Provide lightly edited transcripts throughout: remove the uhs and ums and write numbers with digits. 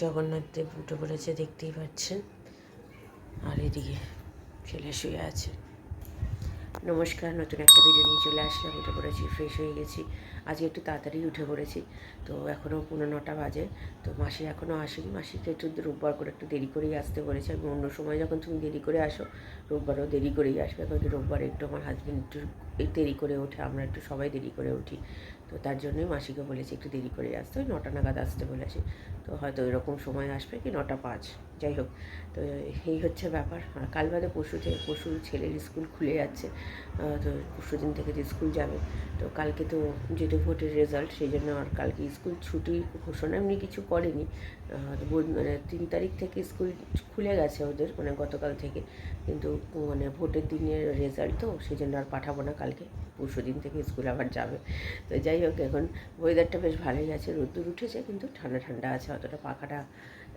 জগন্নাথ দেব উঠে পড়েছে, দেখতেই পাচ্ছেন। আর এদিকে ছেলে শুয়ে আছে। নমস্কার, নতুন একটা ভিডিও নিয়ে চলে আসলাম। উঠে পড়েছি, ফ্রেশ হয়ে গেছি। আজকে একটু তাড়াতাড়ি উঠে পড়েছি, তো এখনও 9:45 বাজে। তো মাসি এখনও আসেনি। মাসিকে একটু রোববার করে একটু দেরি করেই আসতে বলেছে। আমি অন্য সময় যখন তুমি দেরি করে আসো, রোববারও দেরি করেই আসবে, কারণ রোববারে একটু আমার হাজব্যান্ড একটু দেরি করে ওঠে, আমরা একটু সবাই দেরি করে উঠি। তো তার জন্যই মাসিকে বলেছি একটু দেরি করে আসতে, ওই 9টা নাগাদ আসতে বলেছি। তো হয়তো এরকম সময় আসবে কি 9টা 5, যাই হোক। তো এই হচ্ছে ব্যাপার। কাল বাদে পরশু ছেলের স্কুল খুলে যাচ্ছে। তো পরশু দিন থেকে তো স্কুল যাবে। তো কালকে তো যেহেতু ভোটের রেজাল্ট, সেই জন্য আর কালকে স্কুল ছুটি ঘোষণা এমনি কিছু করেনি। মানে 3 তারিখ থেকে স্কুল খুলে গেছে ওদের, মানে গতকাল থেকে। কিন্তু মানে ভোটের দিনের রেজাল্ট তো, সেই জন্য আর পাঠাবো না কালকে। পরশু দিন থেকে স্কুল আবার যাবে। তো যাই হোক, এখন ওয়েদারটা বেশ ভালোই আছে, রোদ্দুর উঠেছে কিন্তু ঠান্ডা ঠান্ডা আছে। অতটা পাখাটা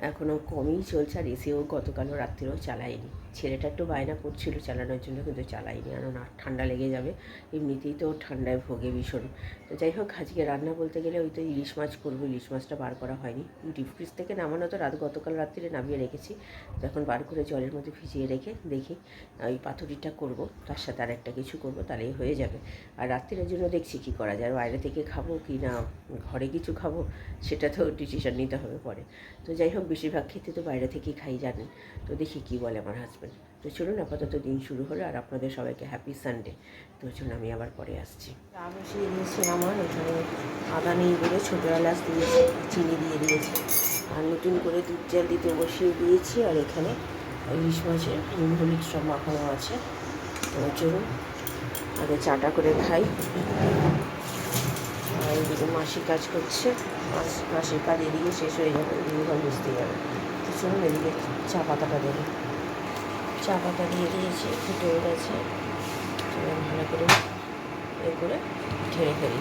এখনও কমই চলছে, আর এসিও গতকালও রাত্রেও চালাইনি। ছেলেটা একটু বায়না করছিল চালানোর জন্য, কিন্তু চালাইনি, আর না ঠান্ডা লেগে যাবে। এমনিতেই তো ঠান্ডায় ভোগে ভীষণ। তো যাই হোক, আজকে রান্না বলতে গেলে ওই তো ইলিশ মাছ করবো। ইলিশ মাছটা বার করা হয়নি, ডিপ ফ্রিজ থেকে নামানো তো গতকাল রাত্রিরে নামিয়ে রেখেছি। তো এখন বার করে জলের মধ্যে ভিজিয়ে রেখে দেখি ওই পাতুরিটা করব, তার সাথে আর একটা কিছু করব, তাহলেই হয়ে যাবে। আর রাত্রিরের জন্য দেখছি কী করা যায়, বাইরে থেকে খাবো কি না ঘরে কিছু খাবো, সেটা তো ডিসিশন নিতে হবে পরে। তো যাই হোক, বেশিরভাগ খেতে তো বাইরে থেকেই খাই জানেন। তো দেখি কী বলে আমার হাজব্যান্ড। তো চলুন, আপাতত দিন শুরু হলো, আর আপনাদের সবাইকে হ্যাপি সানডে। তো চলুন, আমি আবার পরে আসছি। চা বসিয়ে দিয়েছি আমার এখানে। আদা নেই বলে ছোটো এলাচ দিয়েছি, চিনি দিয়ে দিয়েছি, আর নতুন করে দুধ জাল দিতে বসিয়ে দিয়েছি। আর এখানে ইলিশ মাছের নুন হলুদ সব মাখানো আছে। তো চলুন আগে চাটা করে খাই। আর এদিকে মাসি কাজ করছে, মাসির কাজ এদিকে শেষ হয়ে যাবে, এদিকে ঘর বুঝতে যাবে। তো চলুন এদিকে চা পাতাটা দেবে। চা পাতা দিয়ে দিয়েছি, ফুটে গেছে। ভালো করে এ করে ঢেলে ফেলি।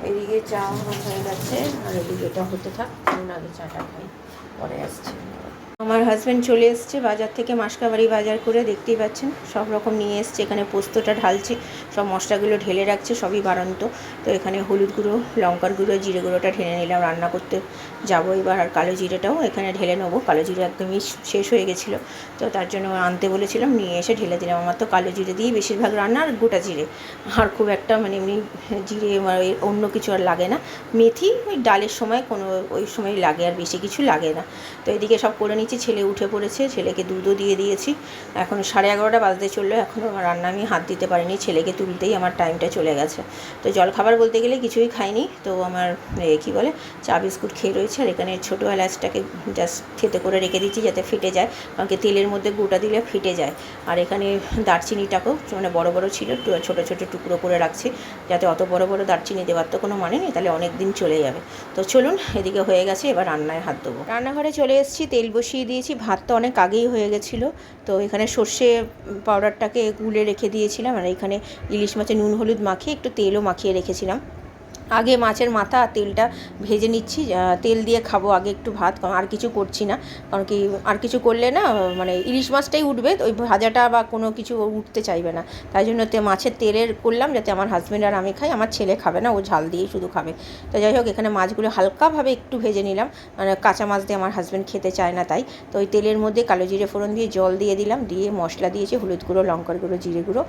এদিকে চা হয়ে গেছে, আর এদিকে এটা হতে থাক। আগে চাটা খাই, পরে আসছি। আমার হাজব্যান্ড চলে এসছে বাজার থেকে, মাসকাবাড়ি বাজার করে, দেখতেই পাচ্ছেন সব রকম নিয়ে এসছে। এখানে পোস্তটা ঢালছে, সব মশলাগুলো ঢেলে রাখছে, সবই বাড়ন্ত। তো এখানে হলুদ গুঁড়ো, লঙ্কার গুঁড়ো, জিরে গুঁড়োটা ঢেলে নিলাম, রান্না করতে যাবো এবার। আর কালো জিরেটাও এখানে ঢেলে নেবো, কালো জিরে একদমই শেষ হয়ে গেছিলো, তো তার জন্য আনতে বলেছিলাম, নিয়ে এসে ঢেলে দিলাম। আমার তো কালো জিরে দিয়েই বেশিরভাগ রান্না, আর গোটা জিরে। আর খুব একটা মানে এমনি জিরে অন্য কিছু আর লাগে না। মেথি ওই ডালের সময় কোনো ওই সময় লাগে, আর বেশি কিছু লাগে না। তো এদিকে সব করে নিচ্ছি। ছেলে উঠে পড়েছে, ছেলেকে দুধও দিয়ে দিয়েছি। এখন 11:30 বাজতে চললো, এখনও আমার রান্না আমি হাত দিতে পারিনি। ছেলেকে তুলতেই আমার টাইমটা চলে গেছে। তো জলখাবার বলতে গেলে কিছুই খাইনি। তো আমার কী বলে, চা বিস্কুট খেয়ে রয়েছে। আর এখানে ছোটো এলাচটাকে জাস্ট থেতে করে রেখে দিচ্ছি যাতে ফেটে যায়, কারণ কি তেলের মধ্যে গোটা দিলে ফেটে যায়। আর এখানে দারচিনিটাকেও মানে বড় বড় ছিল, ছোটো ছোটো টুকরো করে রাখছি, যাতে অত বড় বড় দারচিনি দেওয়ার তো কোনো মানে নেই, তাহলে অনেক দিন চলে যাবে। তো চলুন, এদিকে হয়ে গেছে, এবার রান্নায় হাত দেবো। রান্নাঘরে চলে এসেছি, তেল বসিয়ে দিয়েছি। ভাত তো অনেক আগেই হয়ে গেছিলো। তো এখানে সর্ষে পাউডারটাকে গুলে রেখে দিয়েছিলাম, আর এখানে ইলিশ মাছের নুন হলুদ মাখিয়ে একটু তেলও মাখিয়ে রেখেছিলাম। আগে মাছের মাথা আর তেলটা ভেজে নিচ্ছি, তেল দিয়ে খাবো আগে একটু ভাত, কারণ আর কিছু করছি না। কারণ কি আর কিছু করলে না, মানে ইলিশ মাছটাই উঠবে, ওই ভাজাটা বা কোনো কিছু উঠতে চাইবে না। তাই জন্য মাছের তেলের করলাম, যাতে আমার হাজব্যান্ড আর আমি খাই। আমার ছেলে খাবে না, ও ঝাল দিয়েই শুধু খাবে। তো যাই হোক, এখানে মাছগুলো হালকাভাবে একটু ভেজে নিলাম, মানে কাঁচা মাছ দিয়ে আমার হাজব্যান্ড খেতে চায় না, তাই। তো ওই তেলের মধ্যে কালো জিরে ফোড়ন দিয়ে জল দিয়ে দিলাম, দিয়ে মশলা দিয়েছি, হলুদ গুঁড়ো, লঙ্কার গুঁড়ো, জিরে গুঁড়ো,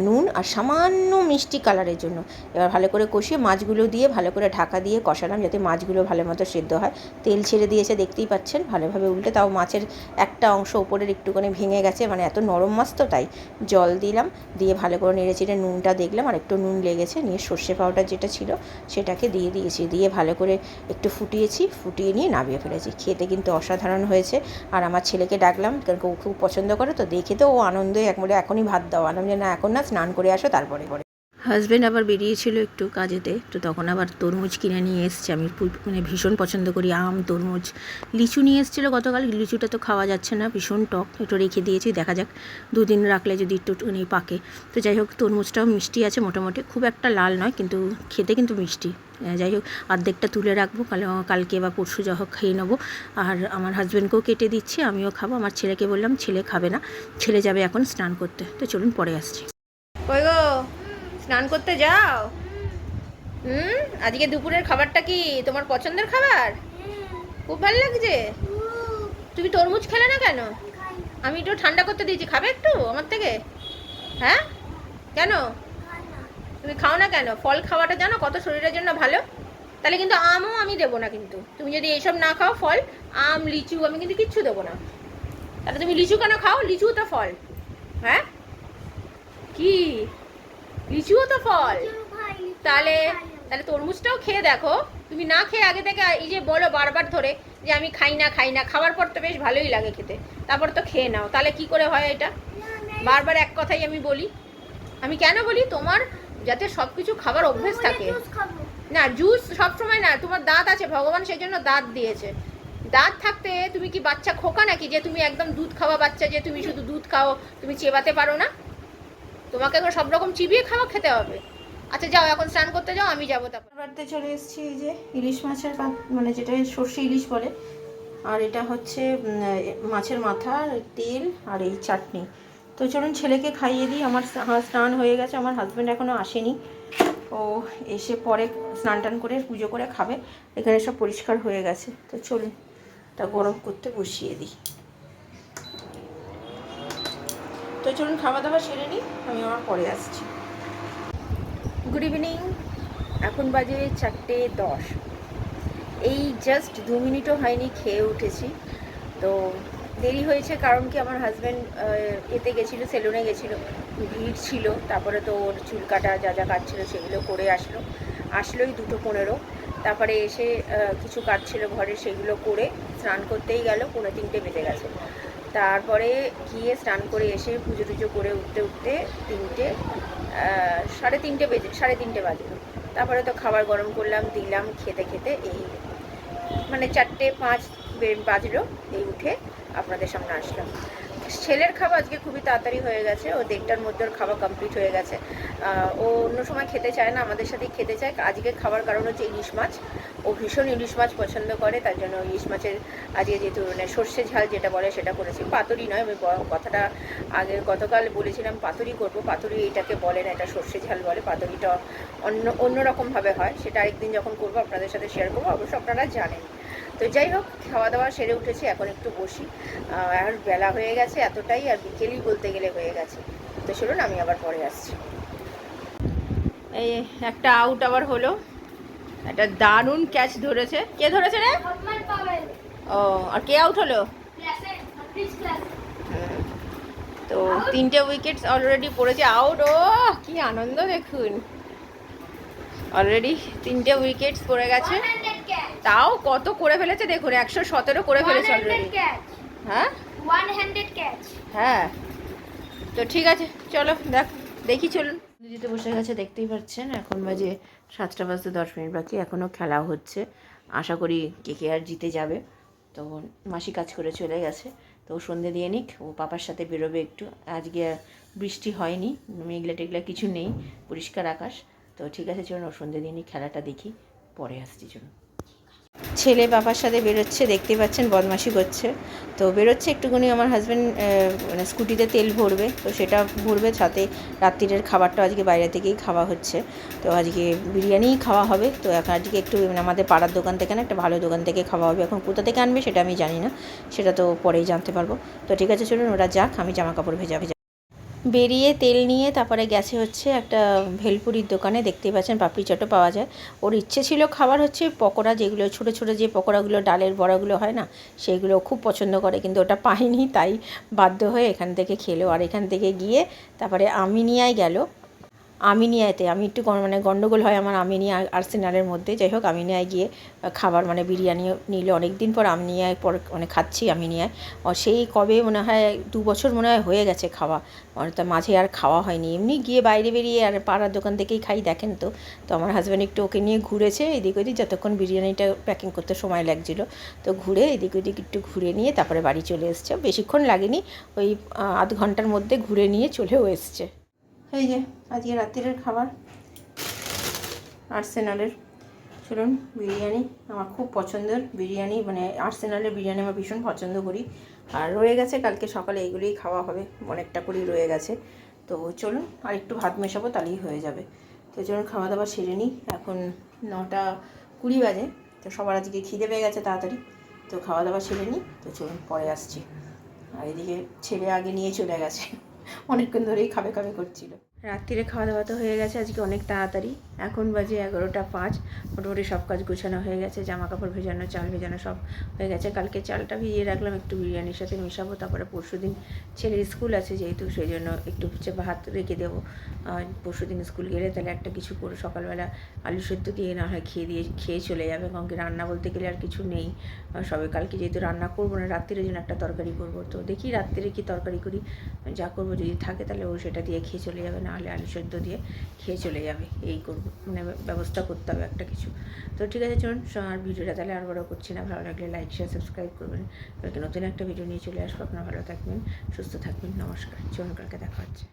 নুন, আর সামান্য মিষ্টি কালারের জন্য। এবার ভালো করে কষিয়ে মাছগুলো দিয়ে ভালো করে ঢাকা দিয়ে কষালাম, যাতে মাছগুলো ভালো মতো সেদ্ধ হয়। তেল ছেড়ে দিয়েছে, দেখতেই পাচ্ছেন, ভালোভাবে উল্টে। তাও মাছের একটা অংশ ওপরের একটুখানি ভেঙে গেছে, মানে এত নরম মাছ তো, তাই। জল দিলাম, দিয়ে ভালো করে নেড়ে চেড়ে নুনটা দেখলাম, আর একটু নুন লেগেছে, নিয়ে সর্ষে পাউডার যেটা ছিল সেটাকে দিয়ে দিয়েছি, দিয়ে ভালো করে একটু ফুটিয়েছি, ফুটিয়ে নিয়ে নামিয়ে ফেলেছি। খেতে কিন্তু অসাধারণ হয়েছে। আর আমার ছেলেকে ডাকলাম, কারণ ও খুব পছন্দ করে, তো দেখে তো ও আনন্দে একবারে এখনই ভাত দাও, আনন্দ যে না এখন না, স্নান করে আসো তারপরে। হাজব্যান্ড আবার বেরিয়েছিল একটু কাজেতে, তো তখন আবার তরমুজ কিনে নিয়ে এসছে। আমি মানে ভীষণ পছন্দ করি আম, তরমুজ। লিচু নিয়ে এসেছিলো গতকাল, লিচুটা তো খাওয়া যাচ্ছে না, ভীষণ টক, একটু রেখে দিয়েছি, দেখা যাক 2 দিন রাখলে যদি একটু পাকে। তো যাই হোক, তরমুজটাও মিষ্টি আছে মোটামুটি, খুব একটা লাল নয়, কিন্তু খেতে কিন্তু মিষ্টি। যাই হোক, অর্ধেকটা তুলে রাখবো, কালকে বা পরশু যা হোক খেয়ে নেবো। আর আমার হাজব্যান্ডকেও কেটে দিচ্ছি, আমিও খাবো। আমার ছেলেকে বললাম, ছেলে খাবে না, ছেলে যাবে এখন স্নান করতে। তো চলুন পরে আসছি। কই গো, স্নান করতে যাও? আজকে দুপুরের খাবারটা কি তোমার পছন্দের খাবার? খুব ভালো লাগছে। তুমি তরমুজ খেলে না কেন? আমি একটু ঠান্ডা করতে দিয়েছি, খাবে একটু আমার থেকে? হ্যাঁ, কেন তুমি খাও না কেন? ফল খাওয়াটা জানো কত শরীরের জন্য ভালো? তাহলে কিন্তু আমও আমি দেবো না, কিন্তু তুমি যদি এইসব না খাও, ফল আম লিচু আমি কিন্তু কিচ্ছু দেবো না। তাহলে তুমি লিচু কেন খাও? লিচু তো ফল। হ্যাঁ, কি লিচুও তো ফল? তাহলে তাহলে তরমুজটাও খেয়ে দেখো। তুমি না খেয়ে আগে থেকে এই যে বলো বারবার ধরে যে আমি খাই না খাই না, খাওয়ার পর তো বেশ ভালোই লাগে খেতে, তারপর তো খেয়ে নাও। তাহলে কি করে হয় এটা? বারবার এক কথাই আমি বলি। আমি কেন বলি? তোমার যাতে সব কিছু খাবার অভ্যেস থাকে। না, জুস সবসময় না। তোমার দাঁত আছে, ভগবান সেই জন্য দাঁত দিয়েছে। দাঁত থাকতে তুমি কি বাচ্চা খোকা নাকি যে তুমি একদম দুধ খাওয়া বাচ্চা, যে তুমি শুধু দুধ খাও, তুমি চেবাতে পারো না? তোমাকে এখন সব রকম চিবিয়ে খাওয়া খেতে হবে। আচ্ছা যাও, এখন স্নান করতে যাও, আমি যাবো। তারপর বাড়িতে চলে এসেছি। এই যে ইলিশ মাছের মানে যেটা সর্ষে ইলিশ বলে, আর এটা হচ্ছে মাছের মাথা, তেল আর এই চাটনি। তো চলুন ছেলেকে খাইয়ে দিই। আমার স্নান হয়ে গেছে, আমার হাজব্যান্ড এখনও আসেনি। ও এসে পরে স্নান টান করে পুজো করে খাবে। এখানে সব পরিষ্কার হয়ে গেছে। তো চলুন এটা গরম করতে বসিয়ে দিই। তো চলুন খাওয়া দাওয়া সেরে নিই, আমি আমার পরে আসছি। Good evening. এখন বাজে 4:10। এই জাস্ট 2 মিনিটও হয়নি খেয়ে উঠেছি। তো দেরি হয়েছে কারণ কি, আমার হাজব্যান্ড এতে গেছিলো, সেলুনে গেছিলো, ভিড় ছিল। তারপরে তো ওর চুল কাটা যা যা কাজ ছিল সেগুলো করে আসলোই 2:15। তারপরে এসে কিছু কাজ ছিল ঘরে, সেগুলো করে স্নান করতেই গেল 2:45 বেজে গেছে। তারপরে গিয়ে স্নান করে এসে পুজো টুজো করে উঠতে 3:30 বাজলো। তারপরে তো খাবার গরম করলাম, দিলাম, খেতে খেতে এই মানে 4:05 বাজলো। এই উঠে আপনাদের সামনে আসলাম। ছেলের খাবার আজকে খুবই তাড়াতাড়ি হয়ে গেছে, ও 1:30টার মধ্যে ওর খাওয়া কমপ্লিট হয়ে গেছে। ও অন্য সময় খেতে চায় না, আমাদের সাথেই খেতে চায়। আজকে খাবার কারণ হচ্ছে ইলিশ মাছ। ও ভীষণ ইলিশ মাছ পছন্দ করে, তার জন্য ইলিশ মাছের আজকে যেহেতু মানে সর্ষে ঝাল যেটা বলে সেটা করেছি। পাতুরি নয়, আমি কথাটা গতকাল বলেছিলাম পাতুরি করবো। পাতুরি এটাকে বলে না, এটা সর্ষে ঝাল বলে। পাতুরিটা অন্যরকমভাবে হয়, সেটা আরেকদিন যখন করবো আপনাদের সাথে শেয়ার করবো, অবশ্য আপনারা জানেন। তো যাই হোক, খাওয়া দাওয়া সেরে উঠেছি, এখন একটু বসি। আর বেলা হয়ে গেছে এতটাই, আর বিকেলই বলতে গেলে হয়ে গেছে। তো চলুন আমি আবার পরে আসছি। এই একটা আউট আবার হলো, একটা দারুণ ক্যাচ ধরেছে। কে ধরেছে রে? ও, আর কে আউট হলো? তো 3টে উইকেটস অলরেডি পড়েছে। আউট! ও কি আনন্দ দেখুন, অলরেডি 3টে উইকেটস পড়ে গেছে। তাও কত করে ফেলেছে দেখুন, 117 করে ফেলেছে অলরেডি। হ্যাঁ, হ্যাঁ। তো ঠিক আছে, চলো দেখি চলুন। দিতে বসে গেছে, দেখতেই পাচ্ছেন। এখন বাজে 7টা বাজতে 10 মিনিট বাকি, এখনও খেলা হচ্ছে। আশা করি KKR জিতে যাবে। তো মাসি কাজ করে চলে গেছে, তো সন্ধে দিয়ে নিক, ও পাপার সাথে বেরোবে একটু। আজকে বৃষ্টি হয়নি, মেঘলা টেঘলা কিছু নেই, পরিষ্কার আকাশ। তো ঠিক আছে, চলুন ও সন্ধে দিয়ে নিক, খেলাটা দেখি, পরে আসছি। চলুন। ছেলে বাবার সাথে বেরোচ্ছে, দেখতেই পাচ্ছেন বদমাশি করছে। তো বেরোচ্ছে একটুখানি, আমার হাজব্যান্ড মানে স্কুটিতে তেল ভরবে, তো সেটা ভরবে। সাথে রাত্রিরের খাবারটা আজকে বাইরে থেকেই খাওয়া হচ্ছে। তো আজকে বিরিয়ানিই খাওয়া হবে। তো এখন আজকে একটু মানে আমাদের পাড়ার দোকান থেকে না, একটা ভালো দোকান থেকে খাওয়া হবে। এখন কোথা থেকে আনবে সেটা আমি জানি না, সেটা তো পরেই জানতে পারবো। তো ঠিক আছে, চলুন ওরা যাক, আমি জামা কাপড় ভেজা বেরিয়ে তেল নিয়ে তারপরে গেছে হচ্ছে একটা ভেলপুরির দোকানে। দেখতেই পাচ্ছেন পাপড়ি চাটও পাওয়া যায়। ওর ইচ্ছে ছিল খাবার হচ্ছে পকোড়া, যেগুলো ছোটো ছোটো যে পকোড়াগুলো ডালের বড়াগুলো হয় না, সেইগুলো খুব পছন্দ করে, কিন্তু ওটা পায়নি, তাই বাধ্য হয়ে এখান থেকে খেলো। আর এখান থেকে গিয়ে তারপরে আমিনিয়ায় গেল। আমিনিয়াতে আমি একটু মানে গন্ডগোল হয় আমার আমিনিয়া আর্সেনালের মধ্যে। যাই হোক, আমিনিয়ায় গিয়ে খাবার মানে বিরিয়ানি নিল। অনেক দিন পর আমিনিয়ায় মানে খাচ্ছি আমিনিয়ায়। সেই কবে মনে হয় 2 বছর মনে হয় হয়ে গেছে খাওয়া, মানে তার মাঝে আর খাওয়া হয়নি। এমনি গিয়ে বাইরে বেরিয়ে আর পাড়ার দোকান থেকেই খাই, দেখেন তো। তো আমার হাজব্যান্ড একটু ওকে নিয়ে ঘুরেছে এদিক ওদিক, যতক্ষণ বিরিয়ানিটা প্যাকিং করতে সময় লাগছিলো। তো ঘুরে এদিক ওদিক একটু ঘুরে নিয়ে তারপরে বাড়ি চলে এসছে। বেশিক্ষণ লাগেনি, ওই আধ ঘন্টার মধ্যে ঘুরে নিয়ে চলেও এসছে। এই যে আজকে রাত্রের খাবার আর্সেনালের। চলুন, বিরিয়ানি আমার খুব পছন্দের বিরিয়ানি, মানে আর্সেনালের বিরিয়ানি আমার ভীষণ পছন্দ করি। আর রয়ে গেছে কালকে সকালে, এগুলোই খাওয়া হবে, অনেকটা করেই রয়ে গেছে। তো চলুন আর একটু ভাত মেশাবো, তাহলেই হয়ে যাবে। তো তো চলুন খাওয়া দাওয়া সেরে নিই। এখন 9:20 বাজে। তো সবার আজকে খিদে পেয়ে গেছে তাড়াতাড়ি, তো খাওয়া দাওয়া সেরে নিই। তো চলুন পরে আসছি। আর এদিকে ছেলে আগে নিয়ে চলে গেছে, অনেকক্ষণ ধরেই খাবে খাবে করছিল। রাত্রিরে খাওয়া দাওয়া তো হয়ে গেছে আজকে অনেক তাড়াতাড়ি। এখন বাজে 11:05। মোটামুটি সব কাজ গোছানো হয়ে গেছে, জামা কাপড় ভেজানো, চাল ভেজানো সব হয়ে গেছে। কালকে চালটা ভিজিয়ে রাখলাম, একটু বিরিয়ানির সাথে মেশাবো। তারপরে পরশুদিন ছেলের স্কুল আছে যেহেতু, সেই জন্য একটু ভাত রেখে দেবো। পরশুদিন স্কুল গেলে তাহলে একটা কিছু করে সকালবেলা আলু সেদ্ধ দিয়ে না হয় খেয়ে চলে যাবে। কারণ কি রান্না বলতে গেলে আর কিছু নেই। সবে কালকে যেহেতু রান্না করবো না, রাত্রিরের জন্য একটা তরকারি করবো। তো দেখি রাত্রিরে কি তরকারি করি, যা করবো যদি থাকে তাহলে ও সেটা দিয়ে খেয়ে চলে যাবে, নাহলে আলু সেদ্ধ দিয়ে খেয়ে চলে যাবে। এই করবো, মানে ব্যবস্থা করতে হবে একটা কিছু। তো ঠিক আছে চলুন, আর ভিডিওটা তাহলে আর বড় করছি না। ভালো লাগলে লাইক শেয়ার সাবস্ক্রাইব করবেন। কালকে নতুন একটা ভিডিও নিয়ে চলে আসবো। আপনারা ভালো থাকবেন, সুস্থ থাকবেন। নমস্কার, চলুন কালকে দেখা হচ্ছে।